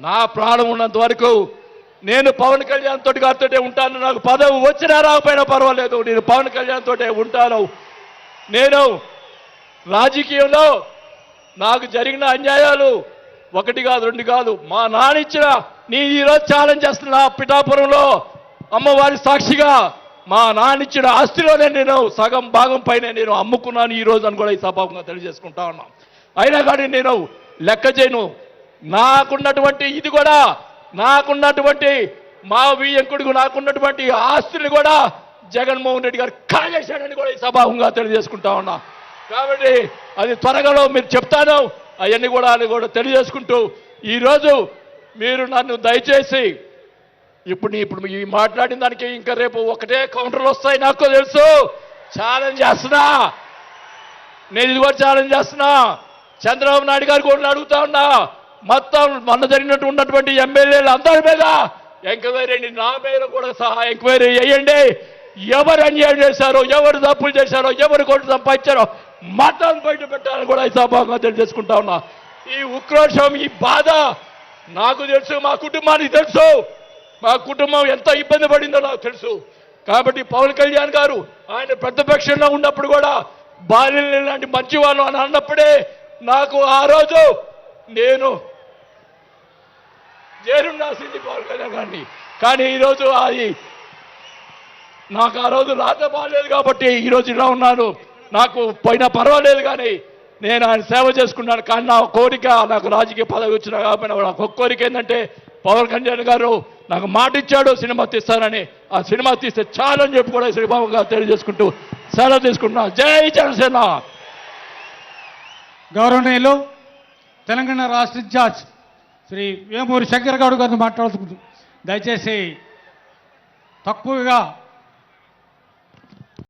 నా ప్రాణం ఉన్నంత వరకు నేను పవన్ కళ్యాణ్ తోటి గారితో ఉంటాను. నాకు పదవి వచ్చినా రాకపోయినా పర్వాలేదు, నేను పవన్ కళ్యాణ్ తోటే ఉంటాను. నేను రాజకీయంలో నాకు జరిగిన అన్యాయాలు ఒకటి కాదు, రెండు కాదు. మా నాన్న ఇచ్చిన నీ ఈరోజు ఛాలెంజ్ చేస్తున్నా పిఠాపురంలో అమ్మవారి సాక్షిగా మా నాన్న ఇచ్చిన ఆస్తిలోనే నేను సగం భాగం పైన నేను అమ్ముకున్నాను ఈ రోజు అని కూడా ఈ సభాముగా తెలియజేసుకుంటా ఉన్నాం. అయినా కానీ నేను లెక్క చేయను. నాకున్నటువంటి ఇది కూడా, నాకున్నటువంటి మా వియ్యంకుడికి నాకున్నటువంటి ఆస్తులు కూడా జగన్మోహన్ రెడ్డి గారు కాజేశాడని కూడా ఈ సభాముగా తెలియజేసుకుంటా ఉన్నా. కాబట్టి అది త్వరగా మీరు చెప్తాను, అవన్నీ కూడా తెలియజేసుకుంటూ ఈరోజు మీరు నన్ను దయచేసి ఇప్పుడు ఈ మాట్లాడిన దానికి ఇంకా రేపు ఒకటే కౌంటర్లు వస్తాయి నాకు తెలుసు. ఛాలెంజ్ చేస్తున్నా, నేను ఇది కూడా ఛాలెంజ్ చేస్తున్నా. చంద్రబాబు నాయుడు గారు కూడా అడుగుతా ఉన్నా, మొత్తం మొన్న జరిగినట్టు ఉన్నటువంటి ఎమ్మెల్యేలు అందరి మీద ఎంక్వైరీ, నా మీద కూడా సహా ఎంక్వైరీ చేయండి. ఎవరు అన్యాయం చేశారో, ఎవరు తప్పులు చేశారో, ఎవరు కొట్టు సంపాదించారో మొత్తం బయట పెట్టాలని కూడా ఈ సభగా తెలియజేసుకుంటా ఉన్నా. ఈ ఉక్రోషం, ఈ బాధ నాకు తెలుసు, మా కుటుంబానికి తెలుసు. మా కుటుంబం ఎంత ఇబ్బంది పడిందో నాకు తెలుసు. కాబట్టి పవన్ కళ్యాణ్ గారు ఆయన ప్రతిపక్షంలో ఉన్నప్పుడు కూడా బాల్యం లాంటి మంచివాళ్ళు అని అన్నప్పుడే నాకు ఆ రోజు నేను జైలు రాసింది పవన్ కళ్యాణ్ గారిని. కానీ ఈరోజు అది నాకు ఆ రోజు రాత బాగాలేదు కాబట్టి ఈరోజు ఇలా ఉన్నాను. నాకు పోయినా పర్వాలేదు, కానీ నేను ఆయన సేవ చేసుకున్నాను. కానీ నా కోరిక, నాకు రాజకీయ పదవి వచ్చినా కాబట్టి నాకు ఒక కోరిక ఏంటంటే పవన్ కళ్యాణ్ గారు నాకు మాట ఇచ్చాడు సినిమా తీస్తానని. ఆ సినిమా తీస్తే చాలని చెప్పి కూడా శ్రీబాబుగా తెలియజేసుకుంటూ సెలవు తీసుకుంటున్నా. జై జనసేన. గౌరవనీయులు తెలంగాణ రాష్ట్ర ఇన్ఛార్జ్ శ్రీ వేమూరి శంకర్ గౌడ్ గారిని మాట్లాడుకుంటూ దయచేసి తక్కువగా